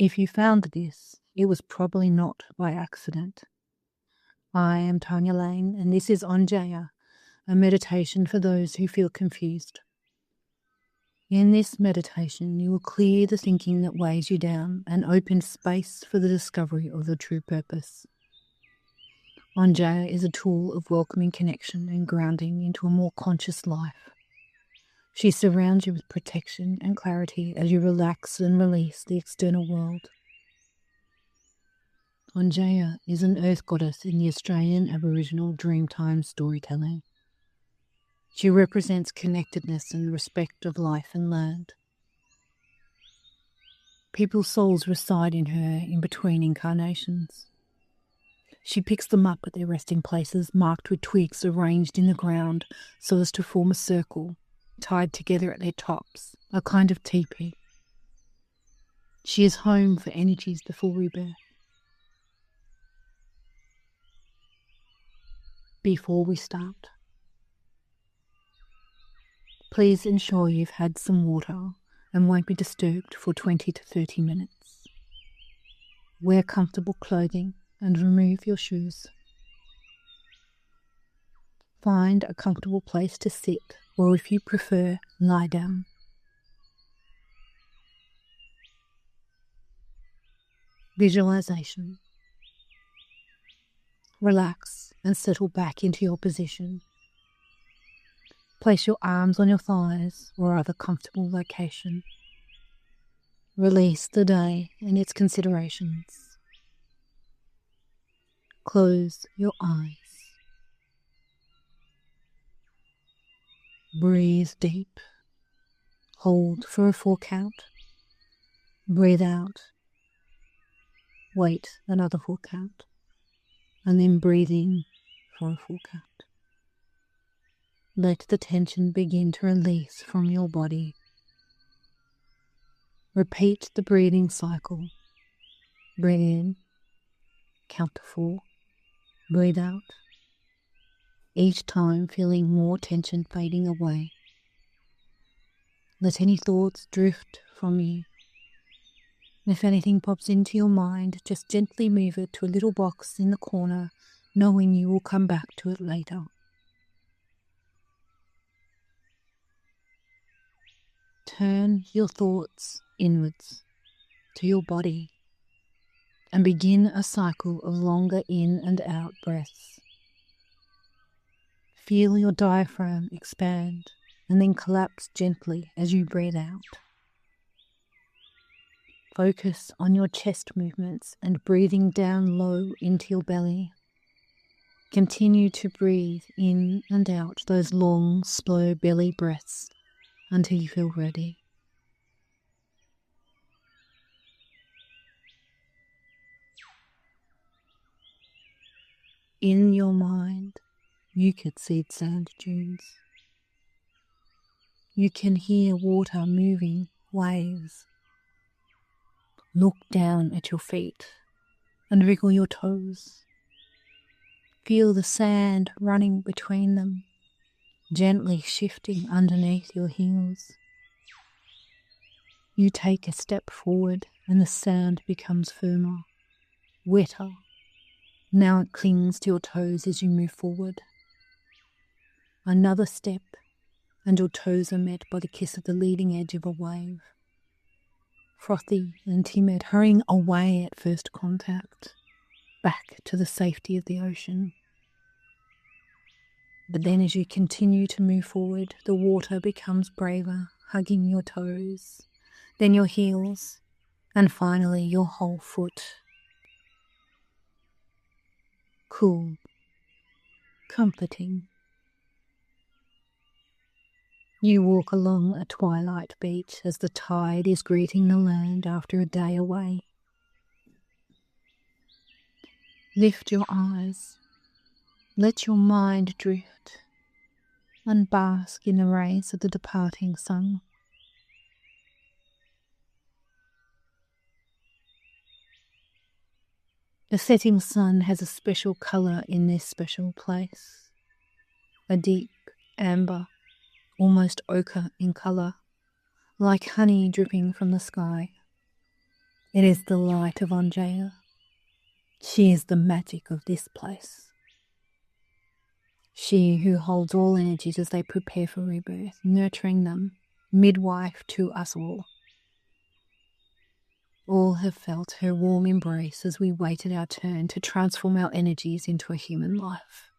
If you found this, it was probably not by accident. I am Tania Lane, and this is Anjea, a meditation for those who feel confused. In this meditation, you will clear the thinking that weighs you down and open space for the discovery of your true purpose. Anjea is a tool of welcoming connection and grounding into a more conscious life. She surrounds you with protection and clarity as you relax and release the external world. Anjea is an earth goddess in the Australian Aboriginal Dreamtime storytelling. She represents connectedness and respect of life and land. People's souls reside in her in between incarnations. She picks them up at their resting places, marked with twigs arranged in the ground so as to form a circle, tied together at their tops, a kind of teepee. She is home for energies before rebirth. Before we start, please ensure you've had some water and won't be disturbed for 20 to 30 minutes. Wear comfortable clothing and remove your shoes. Find a comfortable place to sit, or if you prefer, lie down. Visualization. Relax and settle back into your position. Place your arms on your thighs or other comfortable location. Release the day and its considerations. Close your eyes. Breathe deep. Hold for a 4 count. Breathe out. Wait another 4 count. And then breathe in for a 4 count. Let the tension begin to release from your body. Repeat the breathing cycle. Breathe in, count to 4, breathe out, each time feeling more tension fading away. Let any thoughts drift from you. If anything pops into your mind, just gently move it to a little box in the corner, knowing you will come back to it later. Turn your thoughts inwards to your body and begin a cycle of longer in and out breaths. Feel your diaphragm expand and then collapse gently as you breathe out. Focus on your chest movements and breathing down low into your belly. Continue to breathe in and out those long, slow belly breaths until you feel ready. In your mind, you could see sand dunes. You can hear water moving, waves. Look down at your feet and wriggle your toes. Feel the sand running between them, gently shifting underneath your heels. You take a step forward and the sand becomes firmer, wetter. Now it clings to your toes as you move forward. Another step and your toes are met by the kiss of the leading edge of a wave. Frothy and timid, hurrying away at first contact, back to the safety of the ocean. But then as you continue to move forward, the water becomes braver, hugging your toes, then your heels, and finally your whole foot. Cool, comforting. You walk along a twilight beach as the tide is greeting the land after a day away. Lift your eyes. Let your mind drift and bask in the rays of the departing sun. The setting sun has a special colour in this special place, a deep amber, almost ochre in colour, like honey dripping from the sky. It is the light of Anjea. She is the magic of this place. She who holds all energies as they prepare for rebirth, nurturing them, midwife to us all. All have felt her warm embrace as we waited our turn to transform our energies into a human life.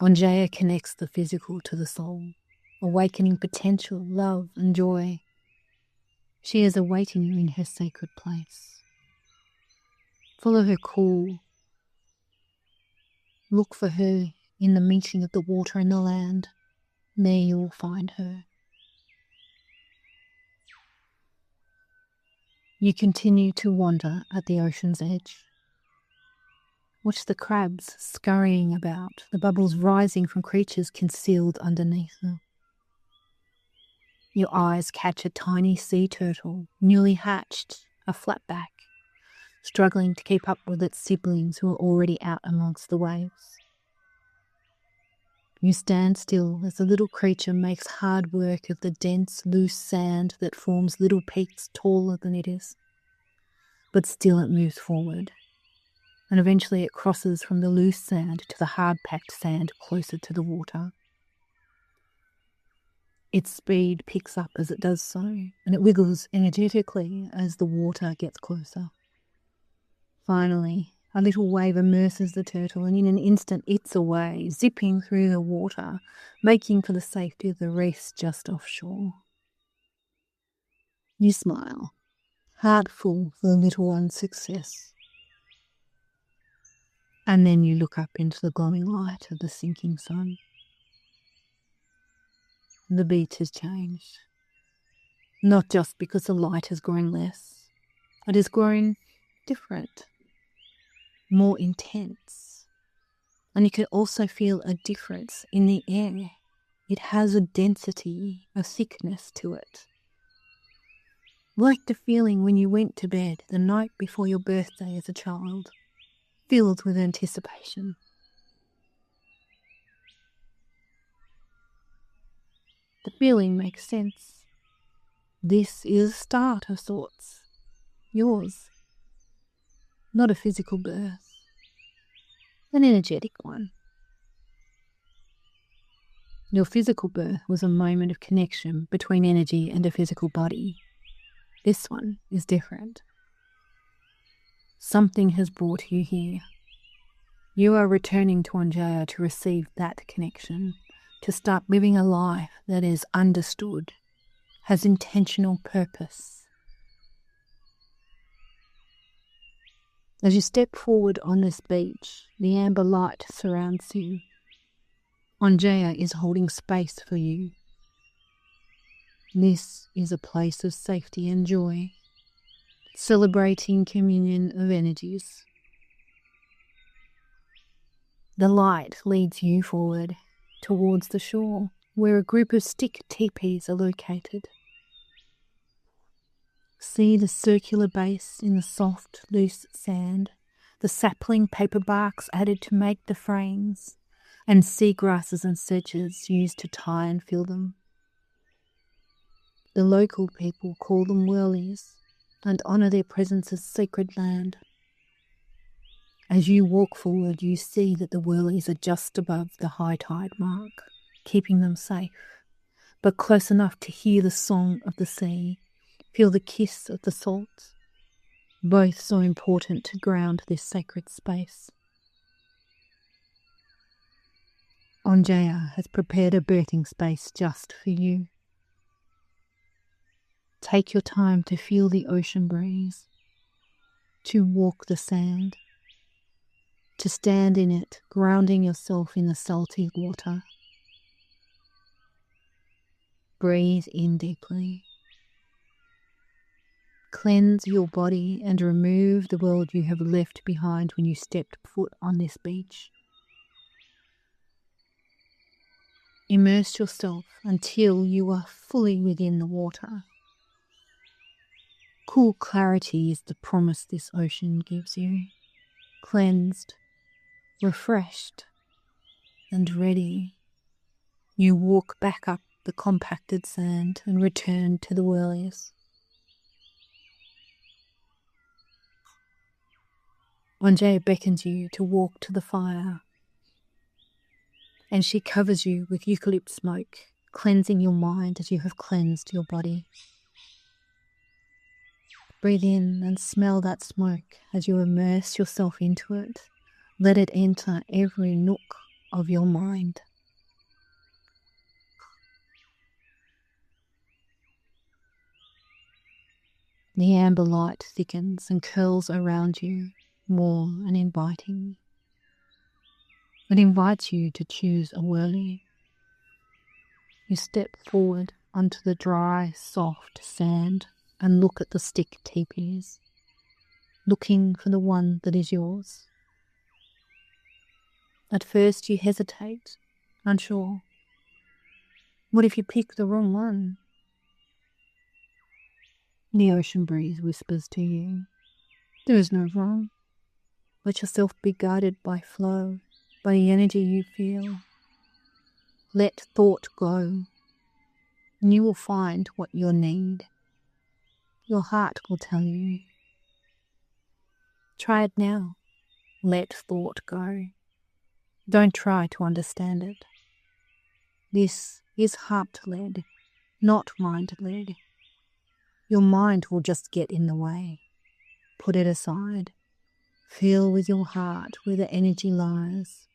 Anjea connects the physical to the soul, awakening potential, love and joy. She is awaiting you in her sacred place. Follow her call. Look for her in the meeting of the water and the land. There you will find her. You continue to wander at the ocean's edge. Watch the crabs scurrying about, the bubbles rising from creatures concealed underneath them. Your eyes catch a tiny sea turtle, newly hatched, a flatback, struggling to keep up with its siblings who are already out amongst the waves. You stand still as the little creature makes hard work of the dense, loose sand that forms little peaks taller than it is. But still it moves forward, and eventually it crosses from the loose sand to the hard-packed sand closer to the water. Its speed picks up as it does so, and it wiggles energetically as the water gets closer. Finally, a little wave immerses the turtle, and in an instant it's away, zipping through the water, making for the safety of the reefs just offshore. You smile, heart full for the little one's success. And then you look up into the glowing light of the sinking sun. The beach has changed. Not just because the light has grown less, it has grown different, more intense. And you can also feel a difference in the air. It has a density, a thickness to it. Like the feeling when you went to bed the night before your birthday as a child, filled with anticipation. The feeling makes sense. This is a start of sorts. Yours. Not a physical birth. An energetic one. Your physical birth was a moment of connection between energy and a physical body. This one is different. Something has brought you here. You are returning to Anjea to receive that connection, to start living a life that is understood, has intentional purpose. As you step forward on this beach, the amber light surrounds you. Anjea is holding space for you. This is a place of safety and joy, celebrating communion of energies. The light leads you forward towards the shore, where a group of stick teepees are located. See the circular base in the soft, loose sand, the sapling paper barks added to make the frames, and seagrasses and sedges used to tie and fill them. The local people call them whirlies and honour their presence as sacred land. As you walk forward, you see that the whirlies are just above the high tide mark, keeping them safe, but close enough to hear the song of the sea, feel the kiss of the salt, both so important to ground this sacred space. Anjea has prepared a birthing space just for you. Take your time to feel the ocean breeze, to walk the sand, to stand in it, grounding yourself in the salty water. Breathe in deeply. Cleanse your body and remove the world you have left behind when you stepped foot on this beach. Immerse yourself until you are fully within the water. Cool clarity is the promise this ocean gives you. Cleansed, refreshed, and ready, you walk back up the compacted sand and return to the whirlies. Anjea beckons you to walk to the fire, and she covers you with eucalypt smoke, cleansing your mind as you have cleansed your body. Breathe in and smell that smoke as you immerse yourself into it. Let it enter every nook of your mind. The amber light thickens and curls around you, warm and inviting. It invites you to choose a whirly. You step forward onto the dry, soft sand and look at the stick teepees, looking for the one that is yours. At first you hesitate, unsure. What if you pick the wrong one? The ocean breeze whispers to you, there is no wrong. Let yourself be guided by flow, by the energy you feel. Let thought go, and you will find what you need. Your heart will tell you. Try it now. Let thought go. Don't try to understand it. This is heart-led, not mind-led. Your mind will just get in the way. Put it aside. Feel with your heart where the energy lies.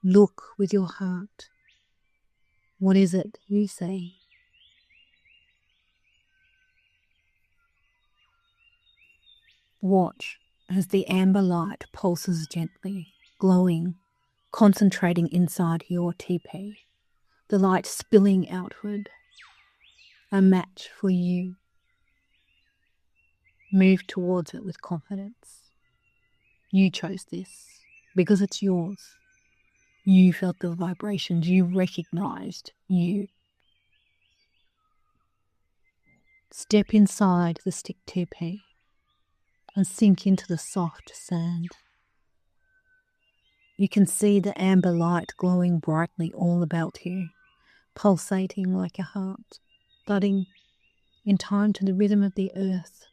Look with your heart. What is it you say? Watch as the amber light pulses gently, glowing, concentrating inside your teepee, the light spilling outward. A match for you. Move towards it with confidence. You chose this because it's yours. You felt the vibrations. You recognized you. Step inside the stick teepee and sink into the soft sand. You can see the amber light glowing brightly all about you, pulsating like a heart, thudding in time to the rhythm of the earth.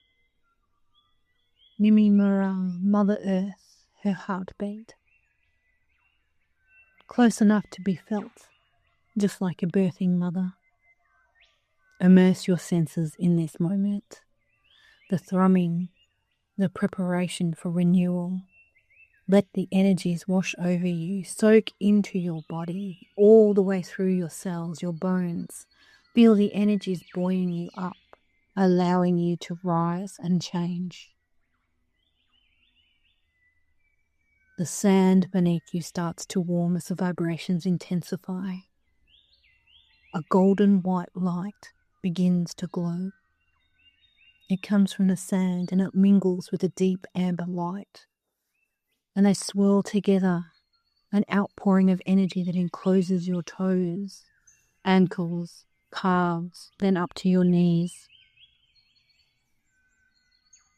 Mimi Mura, Mother Earth, her heartbeat. Close enough to be felt, just like a birthing mother. Immerse your senses in this moment. The thrumming, the preparation for renewal. Let the energies wash over you, soak into your body, all the way through your cells, your bones. Feel the energies buoying you up, allowing you to rise and change. The sand beneath you starts to warm as the vibrations intensify. A golden white light begins to glow. It comes from the sand and it mingles with the deep amber light. And they swirl together, an outpouring of energy that encloses your toes, ankles, calves, then up to your knees.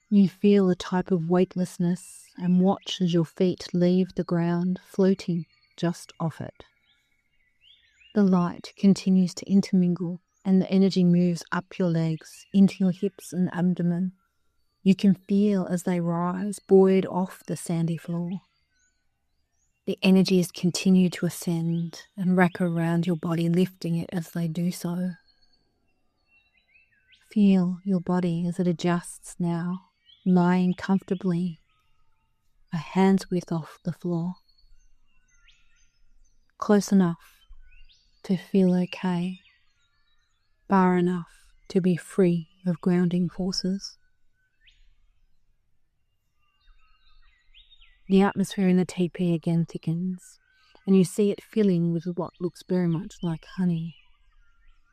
You feel a type of weightlessness and watch as your feet leave the ground, floating just off it. The light continues to intermingle and the energy moves up your legs, into your hips and abdomen. You can feel as they rise, buoyed off the sandy floor. The energies continue to ascend and wrap around your body, lifting it as they do so. Feel your body as it adjusts now, lying comfortably, a hand's width off the floor. Close enough to feel okay, far enough to be free of grounding forces. The atmosphere in the teepee again thickens, and you see it filling with what looks very much like honey.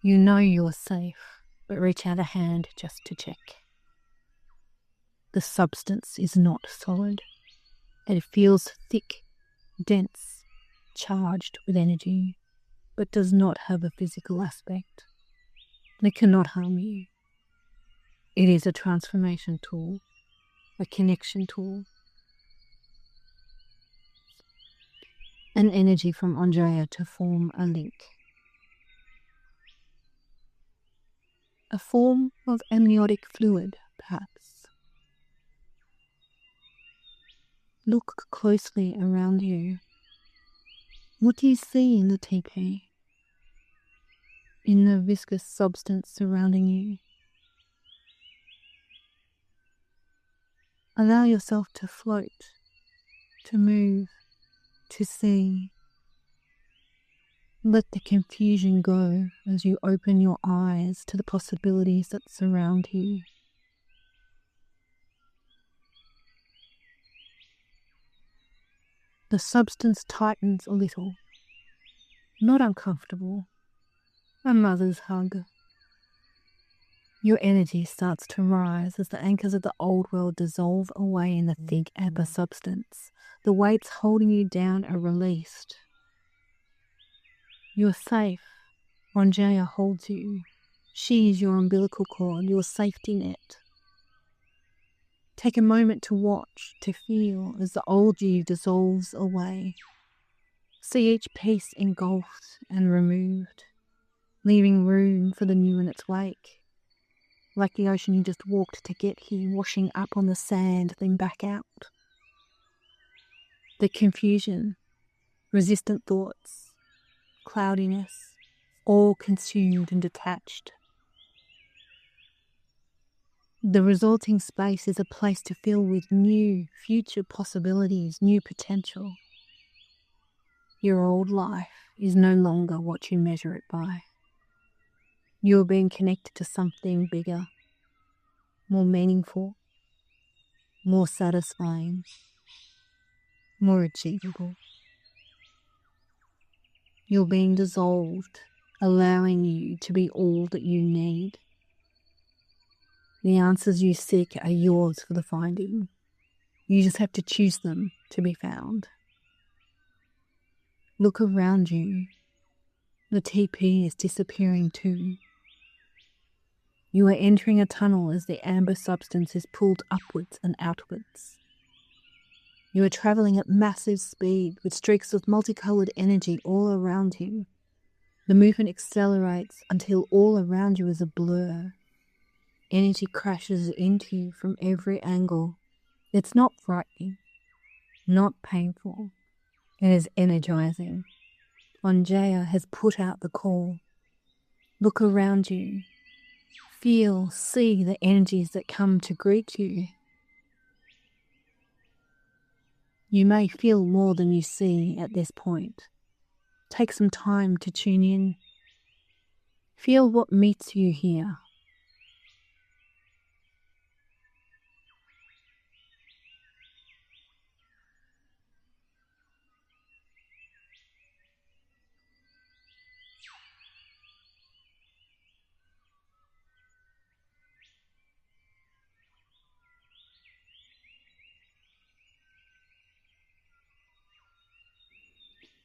You know you're safe, but reach out a hand just to check. The substance is not solid. It feels thick, dense, charged with energy, but does not have a physical aspect. It cannot harm you. It is a transformation tool, a connection tool. An energy from Anjea to form a link. a form of amniotic fluid, perhaps. Look closely around you. What do you see in the teepee? In the viscous substance surrounding you? Allow yourself to float, to move, to see. Let the confusion go as you open your eyes to the possibilities that surround you. The substance tightens a little, not uncomfortable, a mother's hug. Your energy starts to rise as the anchors of the old world dissolve away in the thick amber substance. The weights holding you down are released. You're safe. Anjea holds you. She is your umbilical cord, your safety net. Take a moment to watch, to feel as the old you dissolves away. See each piece engulfed and removed, leaving room for the new in its wake. Like the ocean you just walked to get here, washing up on the sand, then back out. The confusion, resistant thoughts, cloudiness, all consumed and detached. The resulting space is a place to fill with new future possibilities, new potential. Your old life is no longer what you measure it by. You're being connected to something bigger, more meaningful, more satisfying, more achievable. You're being dissolved, allowing you to be all that you need. The answers you seek are yours for the finding. You just have to choose them to be found. Look around you. The teepee is disappearing too. You are entering a tunnel as the amber substance is pulled upwards and outwards. You are travelling at massive speed with streaks of multicoloured energy all around you. The movement accelerates until all around you is a blur. Energy crashes into you from every angle. It's not frightening, not painful. It is energizing. Anjea has put out the call. Look around you. Feel, see the energies that come to greet you. You may feel more than you see at this point. Take some time to tune in. Feel what meets you here.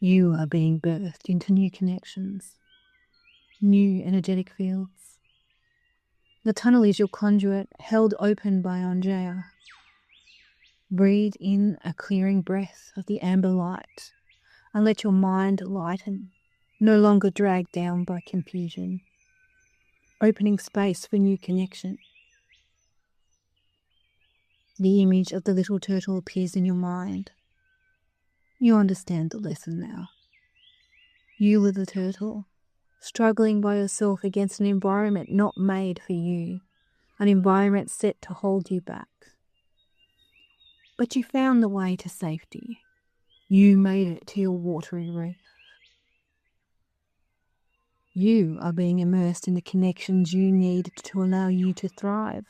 You are being birthed into new connections, new energetic fields. The tunnel is your conduit, held open by Anjea. Breathe in a clearing breath of the amber light and let your mind lighten, no longer dragged down by confusion, opening space for new connection. The image of the little turtle appears in your mind. You understand the lesson now. You were the turtle, struggling by yourself against an environment not made for you, an environment set to hold you back. But you found the way to safety. You made it to your watery reef. You are being immersed in the connections you need to allow you to thrive.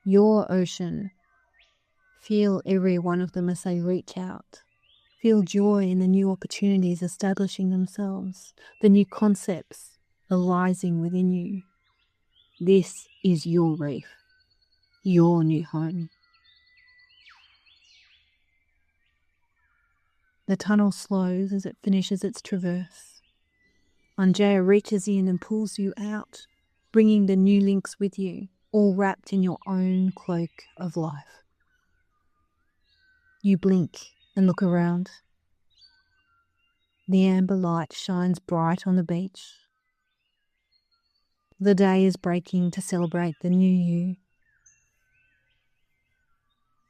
Your ocean. Feel every one of them as they reach out. Feel joy in the new opportunities establishing themselves, the new concepts arising within you. This is your reef, your new home. The tunnel slows as it finishes its traverse. Anjea reaches in and pulls you out, bringing the new links with you, all wrapped in your own cloak of life. You blink and look around. The amber light shines bright on the beach. The day is breaking to celebrate the new you.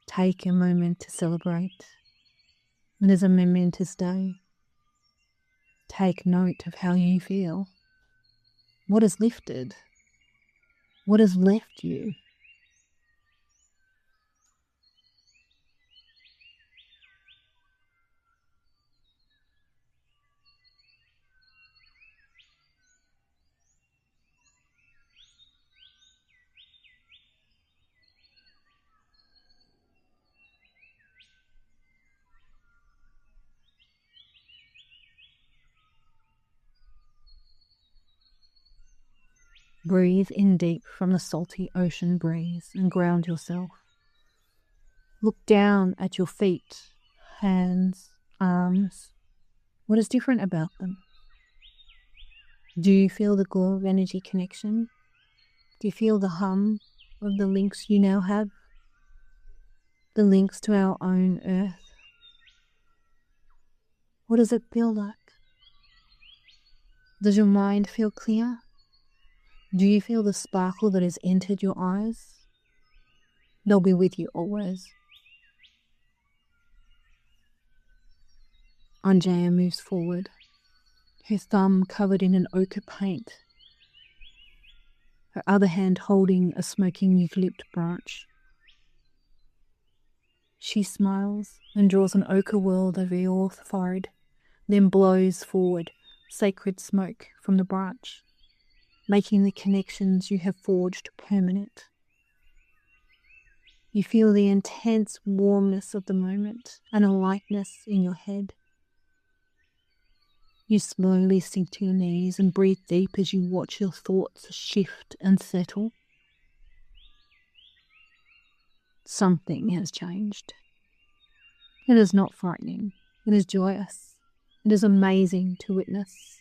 Take a moment to celebrate. It is a momentous day. Take note of how you feel. What is lifted? What has left you? Breathe in deep from the salty ocean breeze and ground yourself. Look down at your feet, hands, arms. What is different about them? Do you feel the glow of energy connection? Do you feel the hum of the links you now have? The links to our own earth? What does it feel like? Does your mind feel clear? Do you feel the sparkle that has entered your eyes? They'll be with you always. Anjea moves forward, her thumb covered in an ochre paint, her other hand holding a smoking eucalypt branch. She smiles and draws an ochre world over your forehead, then blows forward sacred smoke from the branch, making the connections you have forged permanent. You feel the intense warmness of the moment and a lightness in your head. You slowly sink to your knees and breathe deep as you watch your thoughts shift and settle. Something has changed. It is not frightening. It is joyous. It is amazing to witness.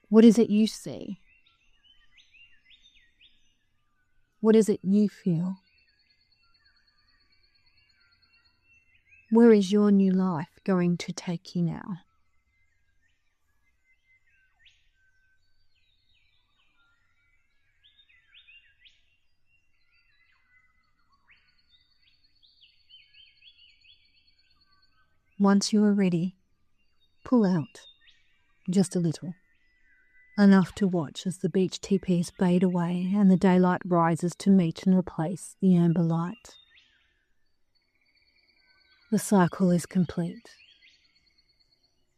What is it you see? What is it you feel? Where is your new life going to take you now? Once you are ready, pull out, just a little, enough to watch as the beach teepees fade away and the daylight rises to meet and replace the amber light. The cycle is complete.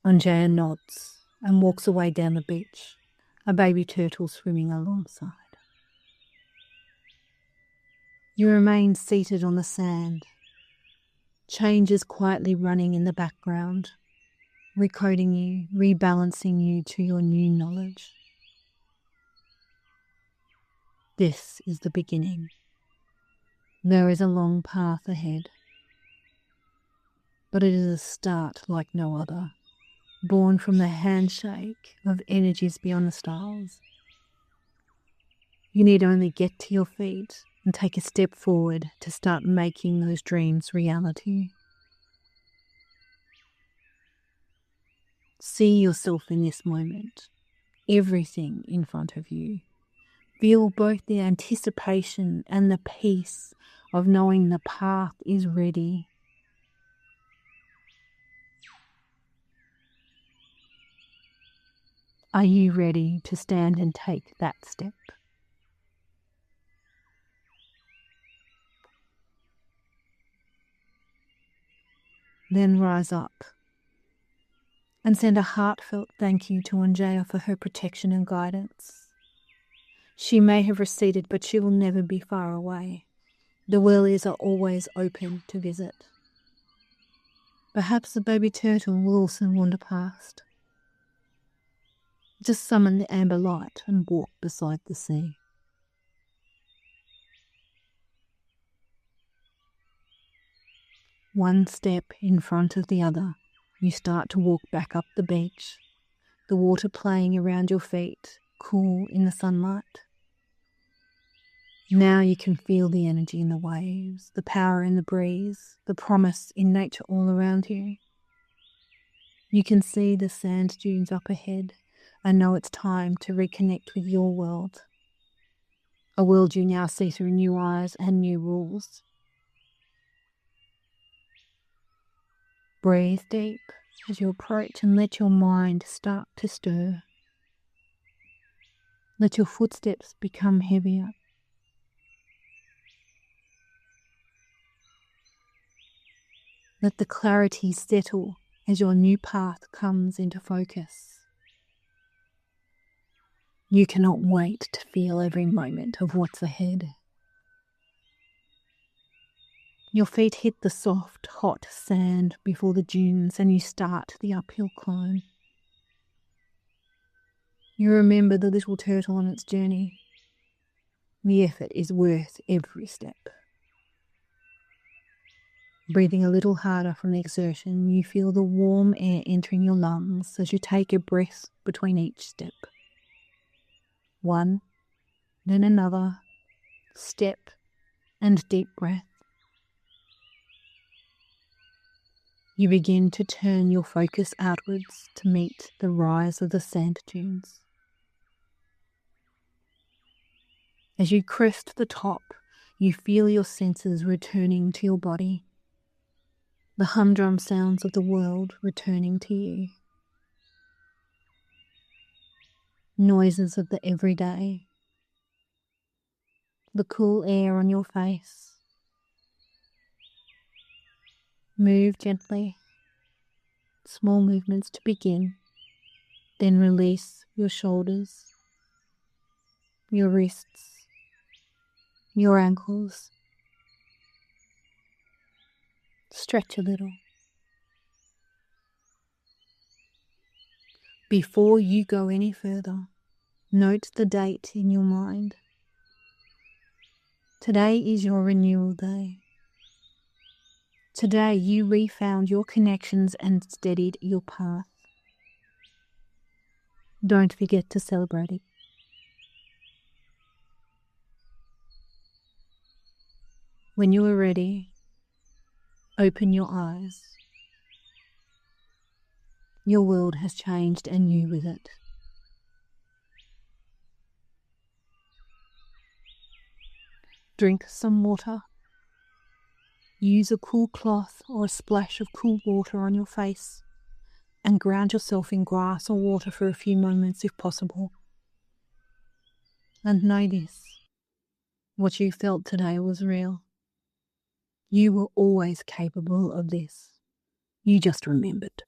Anjea nods and walks away down the beach, a baby turtle swimming alongside. You remain seated on the sand, changes quietly running in the background, recoding you, rebalancing you to your new knowledge. This is the beginning. There is a long path ahead, but it is a start like no other, born from the handshake of energies beyond the stars. You need only get to your feet and take a step forward to start making those dreams reality. See yourself in this moment, everything in front of you. Feel both the anticipation and the peace of knowing the path is ready. Are you ready to stand and take that step? Then rise up and send a heartfelt thank you to Anjea for her protection and guidance. She may have receded, but she will never be far away. The wellies are always open to visit. Perhaps the baby turtle will also wander past. Just summon the amber light and walk beside the sea. One step in front of the other, you start to walk back up the beach, the water playing around your feet, cool in the sunlight. Now you can feel the energy in the waves, the power in the breeze, the promise in nature all around you. You can see the sand dunes up ahead, and know it's time to reconnect with your world. A world you now see through new eyes and new rules. Breathe deep as you approach and let your mind start to stir. Let your footsteps become heavier. Let the clarity settle as your new path comes into focus. You cannot wait to feel every moment of what's ahead. Your feet hit the soft, hot sand before the dunes and you start the uphill climb. You remember the little turtle on its journey. The effort is worth every step. Breathing a little harder from the exertion, you feel the warm air entering your lungs as you take a breath between each step. One, then another, step and deep breath. You begin to turn your focus outwards to meet the rise of the sand dunes. As you crest the top, you feel your senses returning to your body, the humdrum sounds of the world returning to you. Noises of the everyday, the cool air on your face. Move gently, small movements to begin, then release your shoulders, your wrists, your ankles. Stretch a little. Before you go any further, note the date in your mind. Today is your renewal day. Today you refound your connections and steadied your path. Don't forget to celebrate it. When you are ready, open your eyes. Your world has changed and you with it. Drink some water. Use a cool cloth or a splash of cool water on your face and ground yourself in grass or water for a few moments if possible. And know this, what you felt today was real. You were always capable of this. You just remembered.